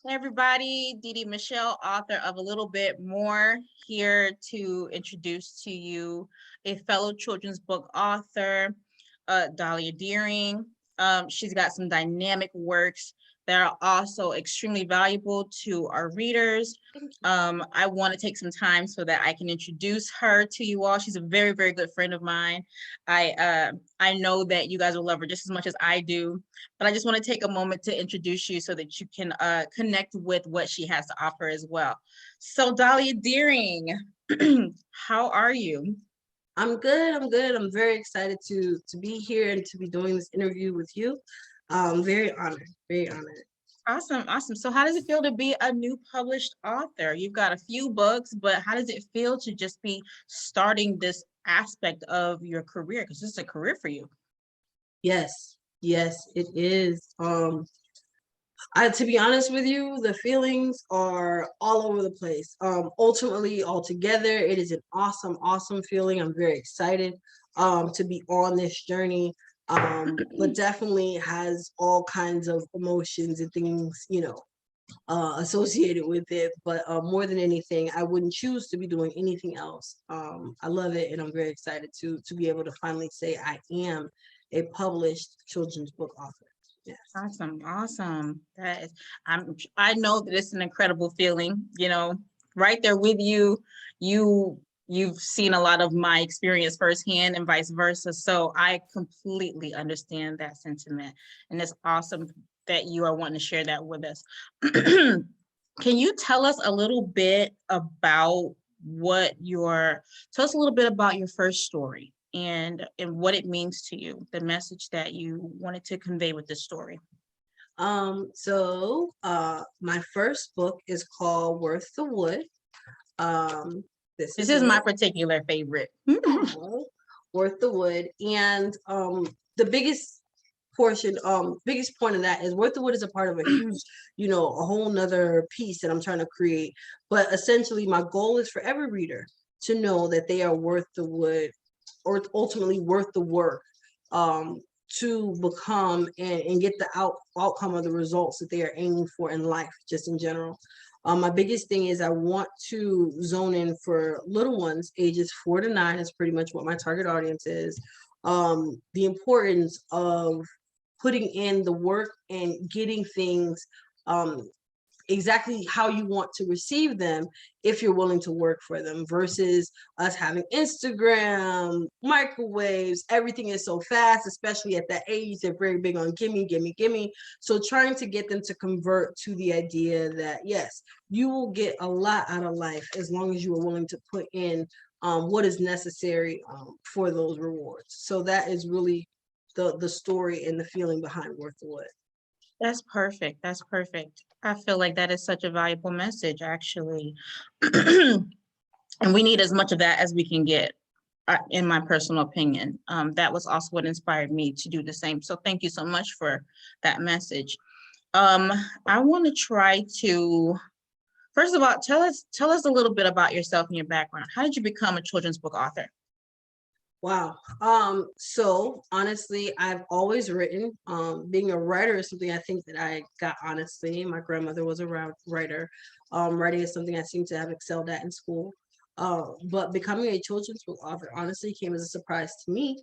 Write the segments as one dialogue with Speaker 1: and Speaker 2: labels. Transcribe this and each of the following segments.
Speaker 1: Hey everybody, Dee Michelle, author of A Little Bit More, here to introduce to you a fellow children's book author, Dollyah Deering. She's got some dynamic works that are also extremely valuable to our readers. I want to take some time so that I can introduce her to you all. She's a very, very good friend of mine. I know that you guys will love her just as much as I do, but I just want to take a moment to introduce you so that you can connect with what she has to offer as well. So Dollyah Deering, how are you?
Speaker 2: I'm good. I'm good. I'm very excited to be here and to be doing this interview with you. Very honored. Very honored.
Speaker 1: Awesome, awesome. So how does it feel to be a new published author? You've got a few books, but how does it feel to just be starting this aspect of your career? Because this is a career for you.
Speaker 2: Yes, yes, it is. To be honest with you, the feelings are all over the place. Ultimately, altogether, it is an awesome, awesome feeling. I'm very excited to be on this journey. But definitely has all kinds of emotions and things, associated with it. But more than anything, I wouldn't choose to be doing anything else. I love it, and I'm very excited to be able to finally say I am a published children's book author. Yes.
Speaker 1: Awesome, awesome. I know that it's an incredible feeling, right there with you. You've seen a lot of my experience firsthand and vice versa. So I completely understand that sentiment. And it's awesome that you are wanting to share that with us. Can you tell us a little bit about tell us a little bit about your first story and what it means to you, the message that you wanted to convey with this story?
Speaker 2: My first book is called Worth the Wood. This
Speaker 1: This
Speaker 2: is
Speaker 1: is
Speaker 2: it.
Speaker 1: my particular favorite.
Speaker 2: Worth the Wood. And the biggest point of that is Worth the Wood is a part of a huge, a whole nother piece that I'm trying to create. But essentially my goal is for every reader to know that they are worth the wood, or ultimately worth the work, to become and get the outcome of the results that they are aiming for in life, just in general. My biggest thing is I want to zone in for little ones, ages 4 to 9 is pretty much what my target audience is. The importance of putting in the work and getting things exactly how you want to receive them if you're willing to work for them, versus us having Instagram, microwaves, everything is so fast, especially at that age. They're very big on gimme, gimme, gimme. So trying to get them to convert to the idea that, yes, you will get a lot out of life as long as you are willing to put in what is necessary for those rewards. So that is really the story and the feeling behind Worth the Wood.
Speaker 1: That's perfect. That's perfect. I feel like that is such a valuable message, actually. And we need as much of that as we can get, in my personal opinion. That was also what inspired me to do the same. So thank you so much for that message. I want to try to, first of all, tell us a little bit about yourself and your background. How did you become a children's book author?
Speaker 2: Wow. So honestly, I've always written. Being a writer is something I think that I got honestly. My grandmother was a writer. Writing is something I seem to have excelled at in school. But becoming a children's book author honestly came as a surprise to me.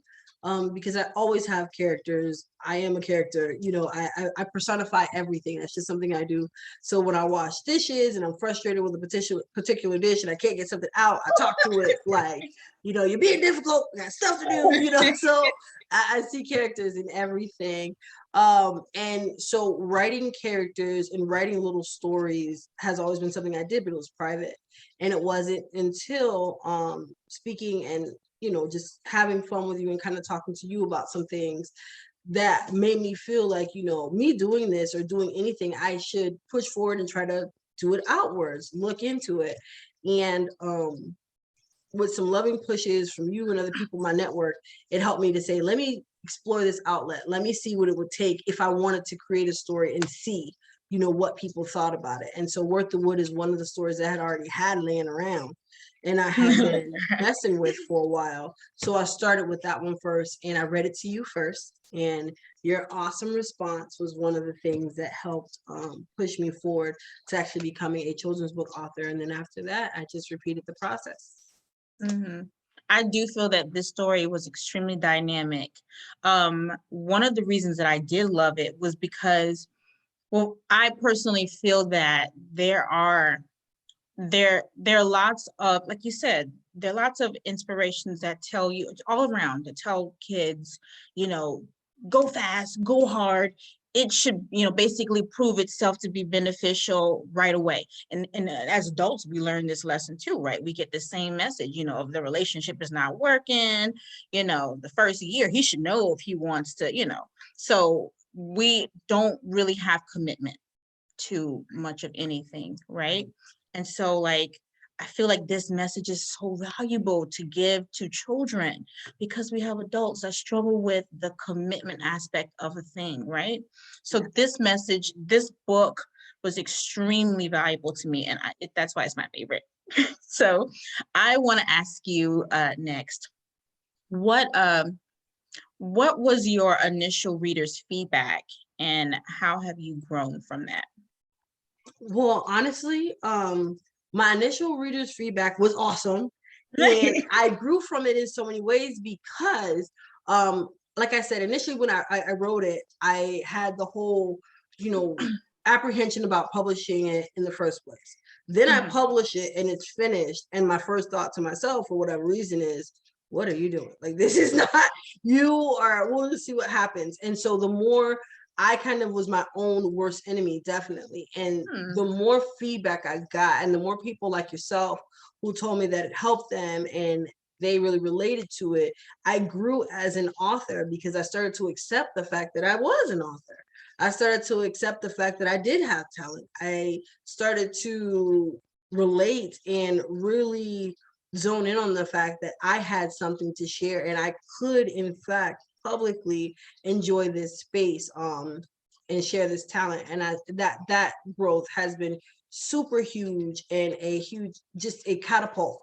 Speaker 2: Because I always have characters. I am a character, I personify everything. That's just something I do. So when I wash dishes and I'm frustrated with a particular dish and I can't get something out, I talk to it like, you're being difficult, I got stuff to do, so I see characters in everything. And so writing characters and writing little stories has always been something I did, but it was private. And it wasn't until speaking and, just having fun with you and kind of talking to you about some things that made me feel like, me doing this or doing anything, I should push forward and try to do it outwards, look into it. And with some loving pushes from you and other people in my network, it helped me to say, let me explore this outlet. Let me see what it would take if I wanted to create a story and see, what people thought about it. And so Worth the Wood is one of the stories that I had already had laying around. and I had been messing with for a while. So I started with that one first, and I read it to you first. And your awesome response was one of the things that helped push me forward to actually becoming a children's book author. And then after that, I just repeated the process.
Speaker 1: Mhm. I do feel that this story was extremely dynamic. One of the reasons that I did love it was because, well, I personally feel that there are lots of, like you said, there are lots of inspirations that tell you all around, that tell kids, you know, go fast, go hard. It should, basically prove itself to be beneficial right away. And as adults, we learn this lesson too, right? We get the same message, if the relationship is not working, the first year, he should know if he wants to, so we don't really have commitment to much of anything, right? And so, like, I feel like this message is so valuable to give to children because we have adults that struggle with the commitment aspect of a thing, right? So this book was extremely valuable to me, and that's why it's my favorite. So I want to ask you next, what what was your initial reader's feedback, and how have you grown from that?
Speaker 2: Well, honestly, my initial reader's feedback was awesome. And I grew from it in so many ways because, like I said, initially when I wrote it, I had the whole, apprehension about publishing it in the first place. Then I publish it and it's finished. And my first thought to myself, for whatever reason, is, what are you doing? Like, this is not, you are, we'll just see what happens. And so the more I kind of was my own worst enemy, definitely. And the more feedback I got, and the more people like yourself who told me that it helped them and they really related to it, I grew as an author because I started to accept the fact that I was an author. I started to accept the fact that I did have talent. I started to relate and really zone in on the fact that I had something to share and I could, in fact, publicly enjoy this space and share this talent. And that growth has been super huge and a huge, just a catapult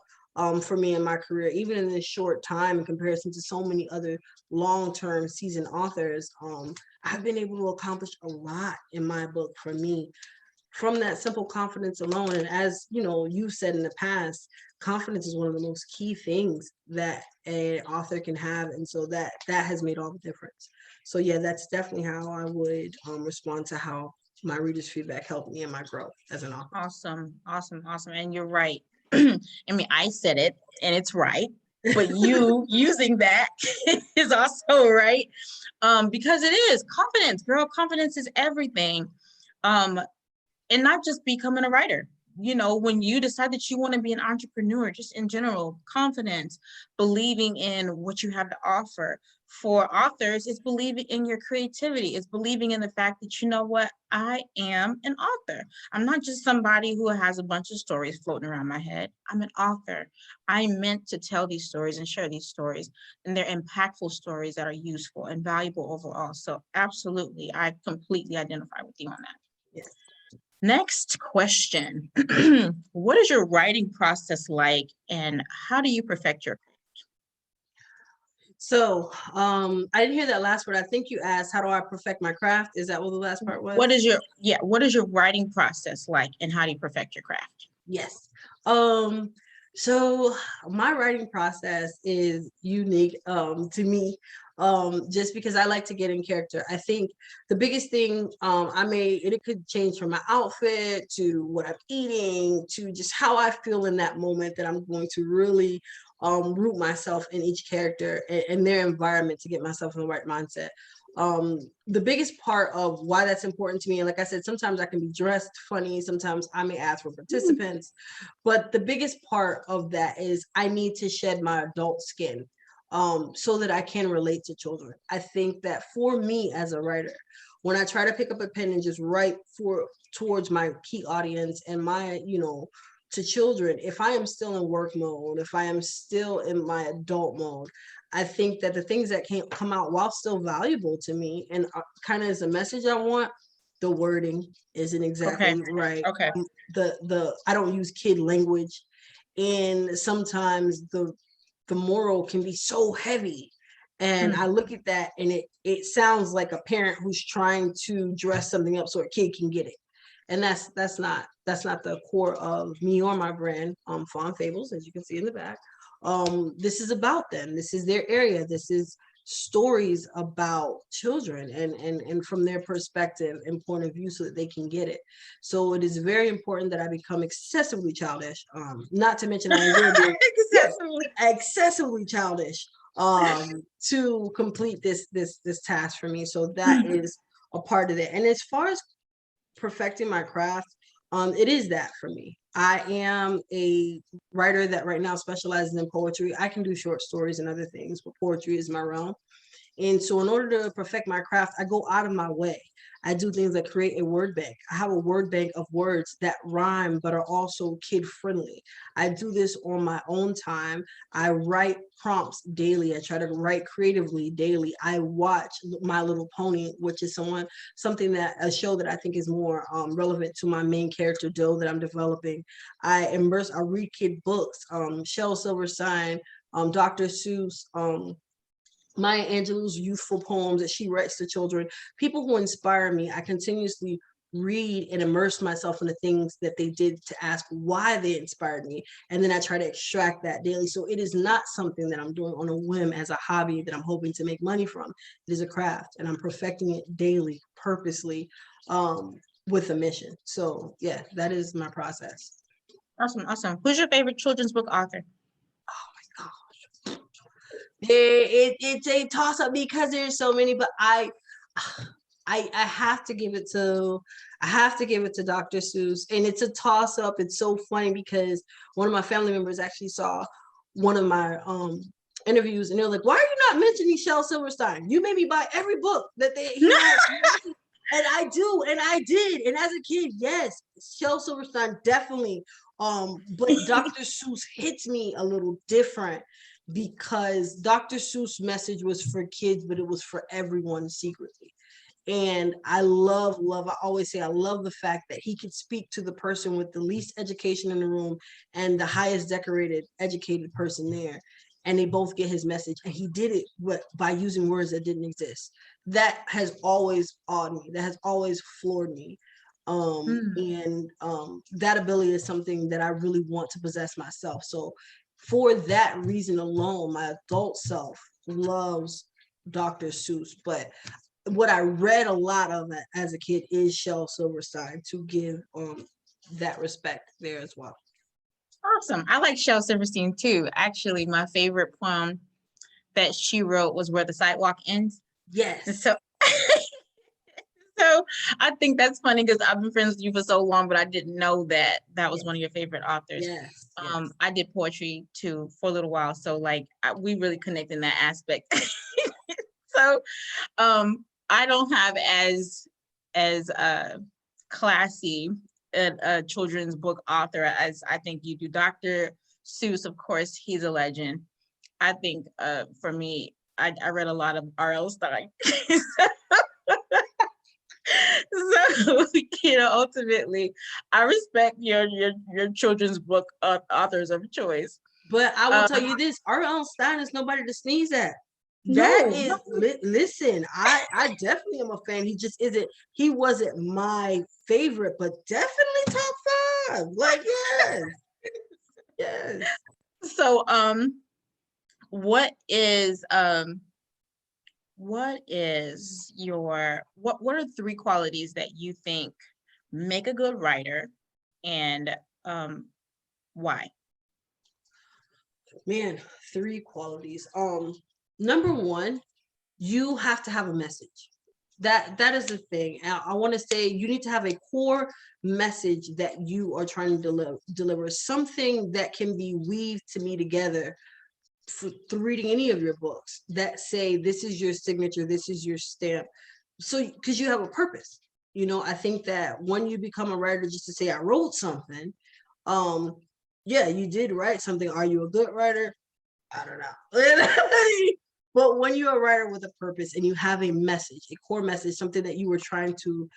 Speaker 2: for me in my career, even in this short time in comparison to so many other long-term seasoned authors. I've been able to accomplish a lot in my book for me from that simple confidence alone. And as you said in the past, confidence is one of the most key things that an author can have, and so that has made all the difference. So yeah, that's definitely how I would respond to how my readers' feedback helped me in my growth as an author.
Speaker 1: Awesome, awesome, awesome. And you're right. I mean, I said it and it's right, but you using that is also right. Because it is confidence, girl. Confidence is everything. And not just becoming a writer. When you decide that you want to be an entrepreneur, just in general, confidence, believing in what you have to offer. For authors, it's believing in your creativity. It's believing in the fact that, you know what, I am an author. I'm not just somebody who has a bunch of stories floating around my head. I'm an author. I'm meant to tell these stories and share these stories, and they're impactful stories that are useful and valuable overall. So absolutely, I completely identify with you on that.
Speaker 2: Yes.
Speaker 1: Next question. What is your writing process like, and how do you perfect your?
Speaker 2: So I didn't hear that last word. I think you asked, how do I perfect my craft? Is that what the last part was?
Speaker 1: What is your writing process like, and how do you perfect your craft?
Speaker 2: Yes. So my writing process is unique to me, just because I like to get in character. I think the biggest thing it could change from my outfit to what I'm eating to just how I feel in that moment, that I'm going to really root myself in each character and their environment to get myself in the right mindset. The biggest part of why that's important to me, and like I said, sometimes I can be dressed funny, sometimes I may ask for participants, but the biggest part of that is I need to shed my adult skin so that I can relate to children. I think that for me as a writer, when I try to pick up a pen and just write towards my key audience and my, to children, if I am still in work mode, if I am still in my adult mode, I think that the things that can come out, while still valuable to me and kind of as a message I want, the wording isn't exactly right.
Speaker 1: Okay.
Speaker 2: The I don't use kid language, and sometimes the moral can be so heavy. And I look at that, and it sounds like a parent who's trying to dress something up so a kid can get it. And that's not the core of me or my brand, Fawn Fables, as you can see in the back. This is about them. This is their area. This is stories about children and from their perspective and point of view so that they can get it. So it is very important that I become excessively childish. Not to mention I enjoy being excessively childish to complete this task for me. So that is a part of it. And as far as perfecting my craft, it is that for me. I am a writer that right now specializes in poetry. I can do short stories and other things, but poetry is my realm. And so in order to perfect my craft, I go out of my way. I do things like create a word bank. I have a word bank of words that rhyme but are also kid friendly. I do this on my own time. I write prompts daily. I try to write creatively daily. I watch My Little Pony, which is a show that I think is more relevant to my main character, Doe, that I'm developing. I read kid books, Shel Silverstein, Dr. Seuss, Maya Angelou's youthful poems that she writes to children, people who inspire me. I continuously read and immerse myself in the things that they did to ask why they inspired me. And then I try to extract that daily. So it is not something that I'm doing on a whim as a hobby that I'm hoping to make money from. It is a craft, and I'm perfecting it daily, purposely, with a mission. So yeah, that is my process.
Speaker 1: Awesome. Who's your favorite children's book author?
Speaker 2: It's a toss up because there's so many, but I have to give it to Dr. Seuss, and it's a toss up. It's so funny because one of my family members actually saw one of my interviews, and they're like, "Why are you not mentioning Shel Silverstein? You made me buy every book that he has." And I do, and I did, and as a kid, yes, Shel Silverstein definitely. But Dr. Seuss hits me a little different, because Dr. Seuss' message was for kids, but it was for everyone secretly. And I always say, I love the fact that he could speak to the person with the least education in the room and the highest educated person there. And they both get his message. And he did it by using words that didn't exist. That has always awed me. That has always floored me. And that ability is something that I really want to possess myself. So for that reason alone, my adult self loves Dr. Seuss. But what I read a lot of as a kid is Shel Silverstein, to give that respect there as well.
Speaker 1: Awesome. I like Shel Silverstein too. Actually, my favorite poem that she wrote was Where the Sidewalk Ends.
Speaker 2: Yes.
Speaker 1: So I think that's funny because I've been friends with you for so long, but I didn't know that was one of your favorite authors.
Speaker 2: Yes.
Speaker 1: I did poetry too for a little while, so like we really connect in that aspect. So I don't have as classy a children's book author as I think you do. Dr. Seuss, of course, he's a legend. I think for me, I read a lot of R.L. Stein. So, ultimately, I respect your children's book authors of choice.
Speaker 2: But I will tell you this, R.L. Stein is nobody to sneeze at. Listen, I definitely am a fan. He wasn't my favorite, but definitely top 5. Like, yes.
Speaker 1: So, what are 3 qualities that you think make a good writer, and why?
Speaker 2: Man, 3 qualities. Number 1, you have to have a message. That is the thing. I want to say you need to have a core message that you are trying to deliver, something that can be weaved to me together through reading any of your books, that say this is your signature, this is your stamp. So because you have a purpose. I think that when you become a writer just to say I wrote something, yeah, you did write something. Are you a good writer? I don't know. But when you're a writer with a purpose and you have a message, a core message, something that you were trying to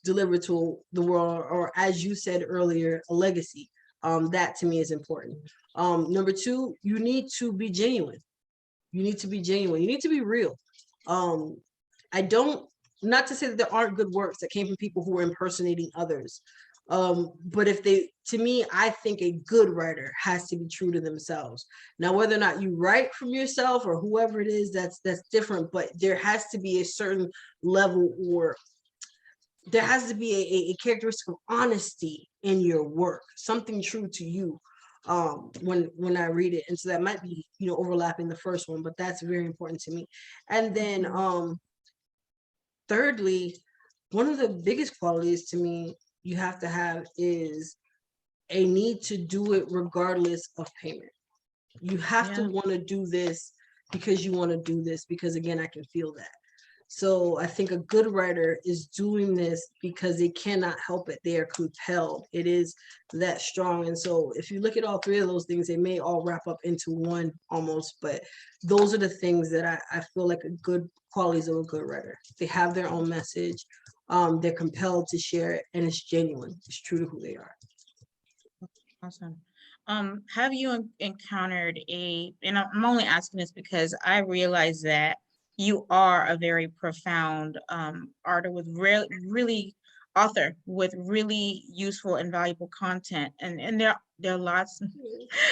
Speaker 2: deliver to the world, or as you said earlier, a legacy, That to me is important. Number two, you need to be genuine. You need to be genuine. You need to be real. Um, I don't, not to say that there aren't good works that came from people who were impersonating others. But if they, to me, I think a good writer has to be true to themselves. Now, whether or not you write from yourself or whoever it is, that's different. But there has to be a certain level, or there has to be a characteristic of honesty in your work, something true to you, when I read it. And so that might be, overlapping the first one, but that's very important to me. And then thirdly, one of the biggest qualities to me you have to have is a need to do it regardless of payment. You have to want to do this because you want to do this, because again, I can feel that. So I think a good writer is doing this because they cannot help it. They are compelled. It is that strong. And so if you look at all three of those things, they may all wrap up into one almost, but those are the things that I feel like a good qualities of a good writer. They have their own message. They're compelled to share it, and it's genuine. It's true to who they are.
Speaker 1: Awesome. Have you encountered and I'm only asking this because I realize that you are a very profound author with author with really useful and valuable content, and there are lots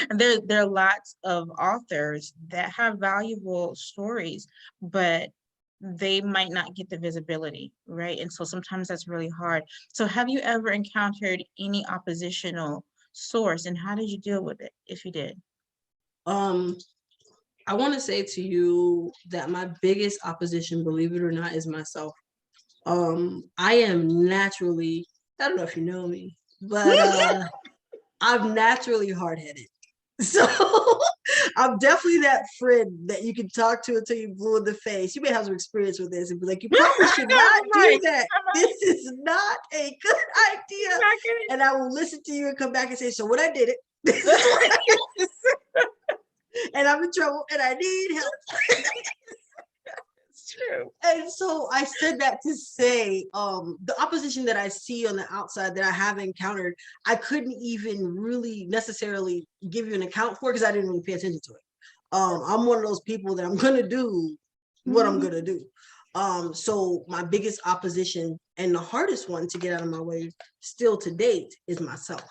Speaker 1: and there are lots of authors that have valuable stories, but they might not get the visibility, right? And so sometimes that's really hard. So have you ever encountered any oppositional source, and how did you deal with it, if you did?
Speaker 2: I want to say to you that my biggest opposition, believe it or not, is myself. I am naturally, I don't know if you know me, but I'm naturally hard-headed. So I'm definitely that friend that you can talk to until you blue in the face. You may have some experience with this and be like, you probably should not do that. This is not a good idea. And I will listen to you and come back and say, so when I did it, and I'm in trouble and I need help.
Speaker 1: It's true.
Speaker 2: And so I said that to say, the opposition that I see on the outside that I have encountered, I couldn't even really necessarily give you an account for, because I didn't really pay attention to it. I'm one of those people that I'm gonna do what I'm gonna do. So my biggest opposition and the hardest one to get out of my way still to date is myself.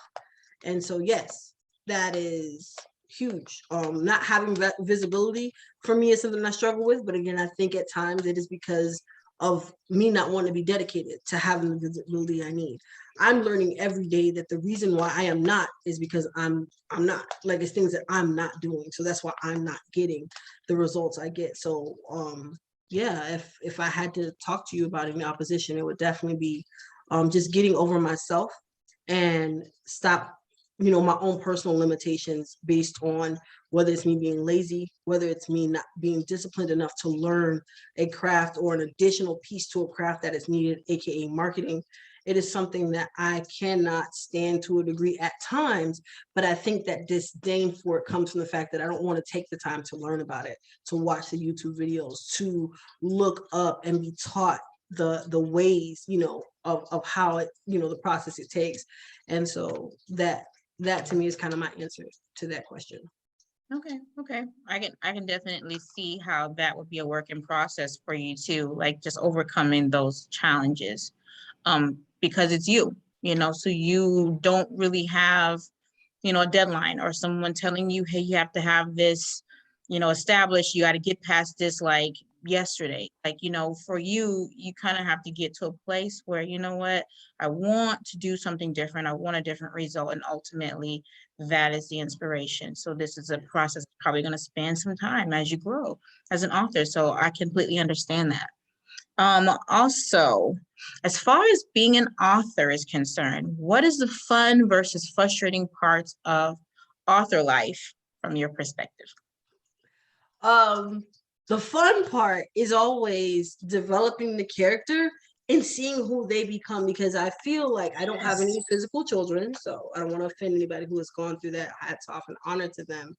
Speaker 2: And so yes, that is huge. Not having visibility for me is something I struggle with, but again, I think at times it is because of me not wanting to be dedicated to having the visibility I need. I'm learning every day that the reason why I am not is because I'm not, like, it's things that I'm not doing. So that's why I'm not getting the results I get. So yeah, if I had to talk to you about any opposition, it would definitely be just getting over myself and stop, my own personal limitations based on whether it's me being lazy, whether it's me not being disciplined enough to learn a craft or an additional piece to a craft that is needed, aka marketing. It is something that I cannot stand to a degree at times, but I think that disdain for it comes from the fact that I don't want to take the time to learn about it, to watch the YouTube videos, to look up and be taught the ways, of how it, the process it takes. And so that to me is kind of my answer to that question.
Speaker 1: Okay. I can definitely see how that would be a work in process for you too, like just overcoming those challenges. Because it's you, so you don't really have, a deadline or someone telling you, hey, you have to have this, established, you got to get past this like yesterday. Like, for you, you kind of have to get to a place where, you know what, I want to do something different. I want a different result. And ultimately that is the inspiration. So this is a process probably going to span some time as you grow as an author. So I completely understand that. Also, as far as being an author is concerned, what is the fun versus frustrating parts of author life from your perspective?
Speaker 2: The fun part is always developing the character and seeing who they become, because I feel like I don't have any physical children, so I don't want to offend anybody who has gone through that. Hats off and honor to them.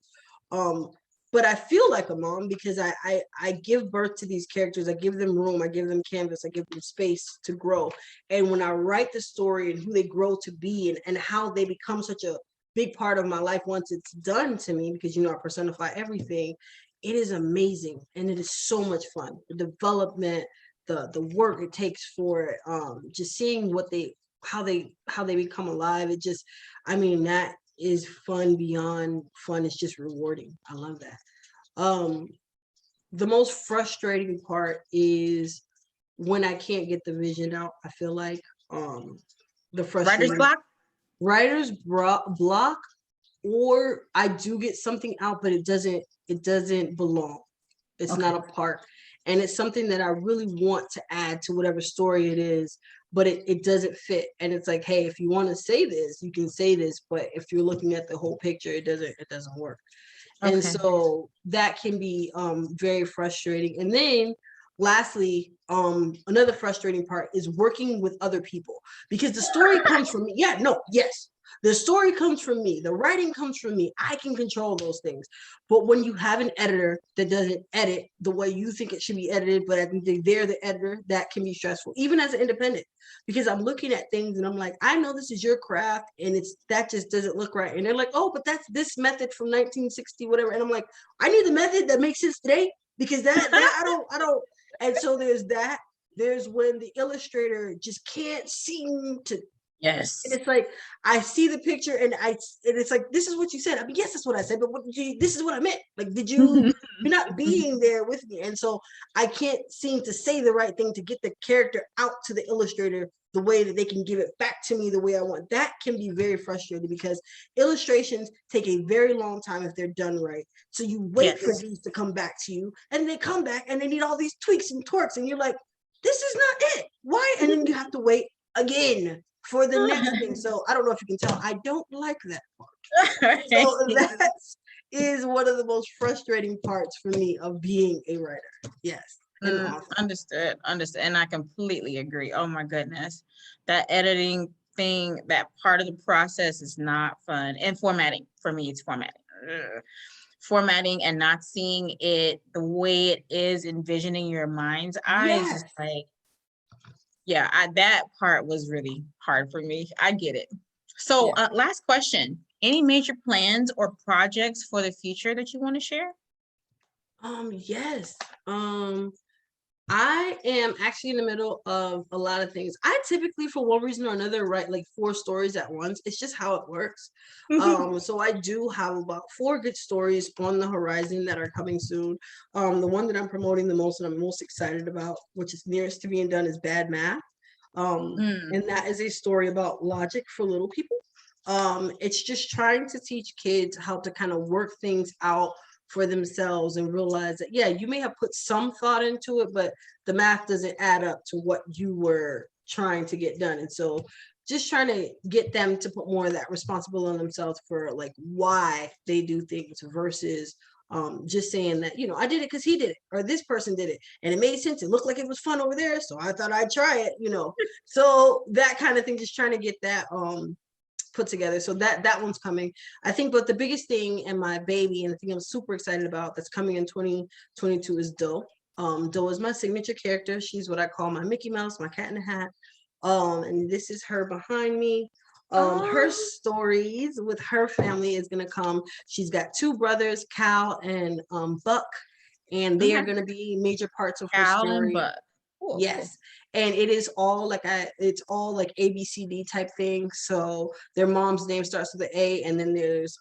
Speaker 2: But I feel like a mom because I give birth to these characters. I give them room, I give them canvas, I give them space to grow. And when I write the story and who they grow to be and how they become such a big part of my life once it's done to me, because, you know, I personify everything. It is amazing, and it is so much fun. The development, the work it takes for it, just seeing what they how they become alive. It just, I mean, that is fun beyond fun. It's just rewarding. I love that. Um, the most frustrating part is when I can't get the vision out. I feel like the
Speaker 1: Writer's
Speaker 2: frustrating
Speaker 1: block?
Speaker 2: block, or I do get something out, but it doesn't belong. It's
Speaker 1: Okay.
Speaker 2: not a part. And it's something that I really want to add to whatever story it is, but it doesn't fit. And it's like, hey, if you want to say this, you can say this, but if you're looking at the whole picture, it doesn't work. And
Speaker 1: Okay.
Speaker 2: so that can be very frustrating. And then lastly, another frustrating part is working with other people, because the story comes from me. Yeah, no, yes. The story comes from me. The writing comes from me. I can control those things. But when you have an editor that doesn't edit the way you think it should be edited, but I think they're the editor, that can be stressful, even as an independent, because I'm looking at things and I'm like, I know this is your craft, and it's that just doesn't look right. And they're like, oh, but that's this method from 1960, whatever. And I'm like, I need the method that makes sense today, because that I don't. And so there's that. There's when the illustrator just can't seem to. And
Speaker 1: Yes.
Speaker 2: it's like, I see the picture and it's like, this is what you said. I mean, yes, that's what I said, but this is what I meant. Like, you're not being there with me. And so I can't seem to say the right thing to get the character out to the illustrator the way that they can give it back to me the way I want. That can be very frustrating, because illustrations take a very long time if they're done right. So you wait for
Speaker 1: Yes.
Speaker 2: these to come back to you, and they come back and they need all these tweaks and twerks. And you're like, this is not it. Why? And then you have to wait again for the next thing. So I don't know if you can tell, I don't like that part. So that is one of the most frustrating parts for me of being a writer. Yes. An author.
Speaker 1: Understood. Understood. And I completely agree. Oh my goodness. That editing thing, that part of the process is not fun. And formatting, for me, it's formatting. Ugh. Formatting and not seeing it the way it is, envisioning your mind's eye is
Speaker 2: Yes.
Speaker 1: just like, yeah, that part was really hard for me. I get it. So,
Speaker 2: Yeah.
Speaker 1: last question. Any major plans or projects for the future that you want to share?
Speaker 2: Yes. I am actually in the middle of a lot of things. I typically, for one reason or another, write like 4 stories at once. It's just how it works. So I do have about 4 good stories on the horizon that are coming soon. The one that I'm promoting the most and I'm most excited about, which is nearest to being done, is Bad Math.
Speaker 1: Mm,
Speaker 2: And that is a story about logic for little people. It's just trying to teach kids how to kind of work things out for themselves and realize that, yeah, you may have put some thought into it, but the math doesn't add up to what you were trying to get done. And so just trying to get them to put more of that responsibility on themselves for like why they do things, versus just saying that, you know, I did it because he did it, or this person did it and it made sense, it looked like it was fun over there, so I thought I'd try it, you know. So that kind of thing, just trying to get that put together. So that one's coming, I think. But the biggest thing, and my baby, and the thing I'm super excited about that's coming in 2022, is Doe. Doe is my signature character. She's what I call my Mickey Mouse, my cat in the hat. And this is her behind me. Her
Speaker 1: oh,
Speaker 2: stories with her family is gonna come. She's got 2 brothers, Cal and Buck, and they are
Speaker 1: okay.
Speaker 2: gonna be major parts of her
Speaker 1: Al and
Speaker 2: story.
Speaker 1: Buck. Cool, cool.
Speaker 2: Yes. And it is all like it's all like ABCD type thing. So their mom's name starts with the A, and then there's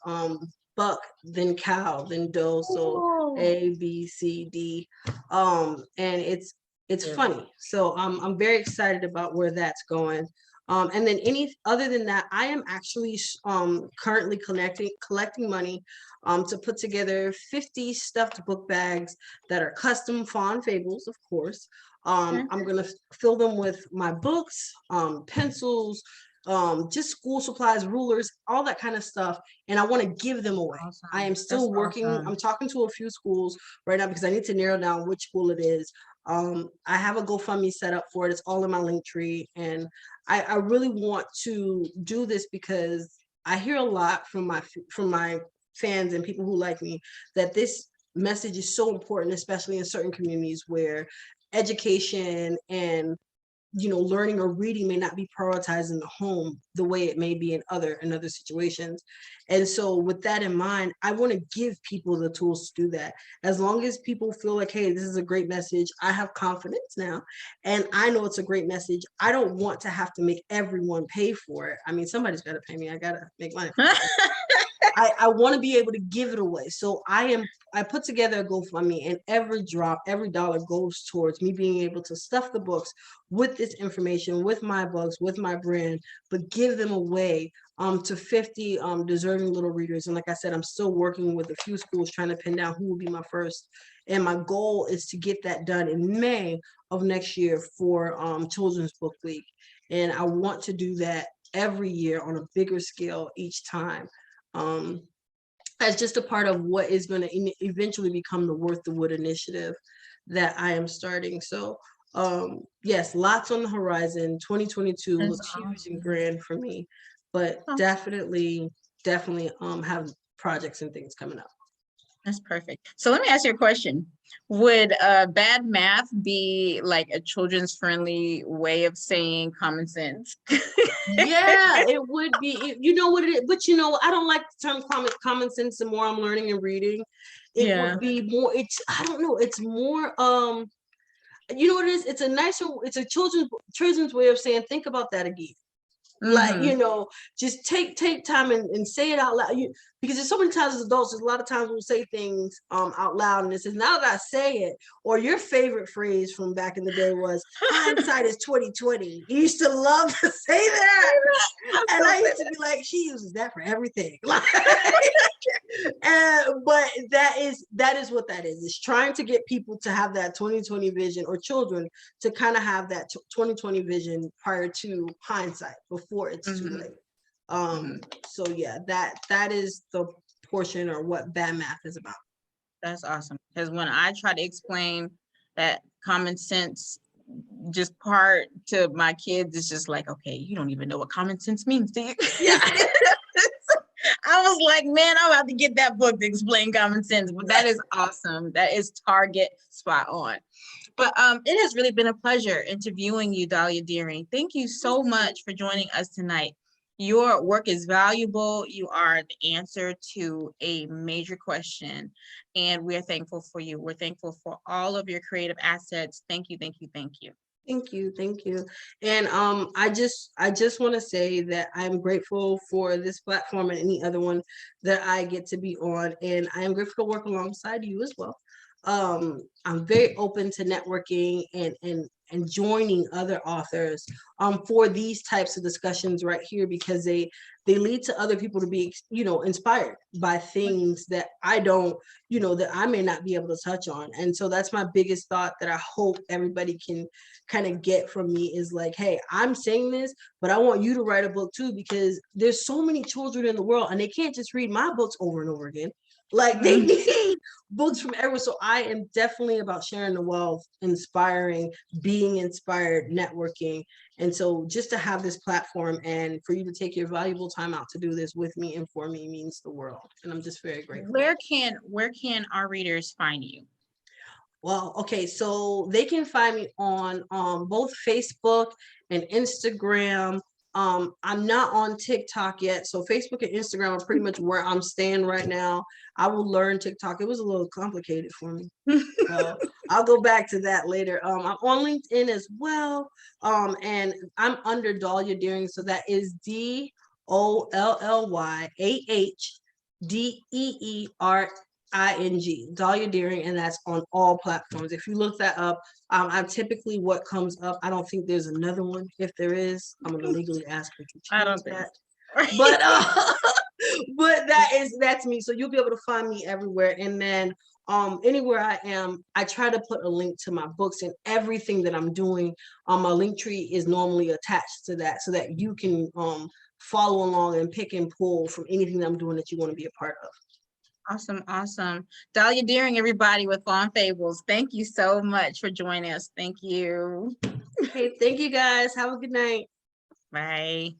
Speaker 2: Buck, then Cow, then Doe. So
Speaker 1: Cool.
Speaker 2: ABCD. And it's
Speaker 1: Very
Speaker 2: funny. So I'm very excited about where that's going. And then any other than that, I am actually currently collecting money to put together 50 stuffed book bags that are custom Fawn Fables, of course.
Speaker 1: okay.
Speaker 2: I'm gonna fill them with my books, pencils, just school supplies, rulers, all that kind of stuff. And I want to give them away. I am
Speaker 1: Awesome. That's
Speaker 2: still working. I'm
Speaker 1: awesome.
Speaker 2: talking to a few schools right now because I need to narrow down which school it is. I have a GoFundMe set up for it. It's all in my link tree. And I really want to do this because I hear a lot from my fans and people who like me that this message is so important, especially in certain communities where education and learning or reading may not be prioritized in the home the way it may be in other situations. And so with that in mind, I want to give people the tools to do that. As long as people feel like, hey, this is a great message, I have confidence now, and I know it's a great message. I don't want to have to make everyone pay for it. I mean, somebody's got to pay me. I got to make money. I want to be able to give it away. So I put together a GoFundMe, and every drop, every dollar goes towards me being able to stuff the books with this information, with my books, with my brand, but give them away to 50 deserving little readers. And like I said, I'm still working with a few schools trying to pin down who will be my first. And my goal is to get that done in May of next year for Children's Book Week. And I want to do that every year on a bigger scale each time. As just a part of what is going to eventually become the Worth the Wood initiative that I am starting. So yes, lots on the horizon. 2022
Speaker 1: That's
Speaker 2: looks huge and
Speaker 1: awesome.
Speaker 2: grand for me, but definitely have projects and things coming up.
Speaker 1: That's perfect. So let me ask you a question. Would bad math be like a children's friendly way of saying common sense?
Speaker 2: Yeah, it would be. You know what it is, but I don't like the term common sense. The more I'm learning and reading, it would be more. I don't know. It's more. You know what it is? It's a children's way of saying, think about that again. Like, just take time and say it out loud. Because there's so many times as adults, there's a lot of times we'll say things out loud, and it says, now that I say it, or your favorite phrase from back in the day was, hindsight is 2020. You used to love to say that. And I used to be like, she uses that for everything. Like, but that is what that is. It's trying to get people to have that 2020 vision, or children to kind of have that 2020 vision prior to hindsight, before it's too late. So yeah, that is the portion, or what bad math is about.
Speaker 1: That's awesome. Because when I try to explain that common sense just part to my kids, it's just like, okay, you don't even know what common sense means, do you?
Speaker 2: Yeah.
Speaker 1: I was like, man, I'm about to get that book to explain common sense. But that is awesome. That is target spot on. But it has really been a pleasure interviewing you, Dollyah Deering. Thank you so much for joining us tonight. Your work is valuable. You are the answer to a major question, and we're thankful for you. We're thankful for all of your creative assets. Thank you, thank you, thank you.
Speaker 2: Thank you. And I just want to say that I'm grateful for this platform and any other one that I get to be on, and I am grateful to work alongside you as well. I'm very open to networking and joining other authors for these types of discussions right here, because they lead to other people to be inspired by things that I don't that I may not be able to touch on. And so that's my biggest thought that I hope everybody can kind of get from me, is like, hey, I'm saying this, but I want you to write a book too, because there's so many children in the world, and they can't just read my books over and over again. Like, they need books from everywhere. So I am definitely about sharing the wealth, inspiring, being inspired, networking. And so just to have this platform, and for you to take your valuable time out to do this with me and for me, means the world. And I'm just very grateful.
Speaker 1: Where can our readers find you?
Speaker 2: Well, okay, so they can find me on both Facebook and Instagram. I'm not on TikTok yet, so Facebook and Instagram are pretty much where I'm staying right now. I will learn TikTok. It was a little complicated for me, so I'll go back to that later. I'm on LinkedIn as well, and I'm under Dollyah Deering, so that is DOLLYAHDEERING, Dollyah Deering, and that's on all platforms. If you look that up, I typically what comes up. I don't think there's another one. If there is, I'm gonna legally ask that you change that. But that's me. So you'll be able to find me everywhere. And then anywhere I am, I try to put a link to my books and everything that I'm doing. My link tree is normally attached to that, so that you can follow along and pick and pull from anything that I'm doing that you want to be a part of.
Speaker 1: Awesome. Dollyah Deering, everybody, with Fawn Fables. Thank you so much for joining us. Thank you.
Speaker 2: Okay, thank you guys. Have a good night.
Speaker 1: Bye.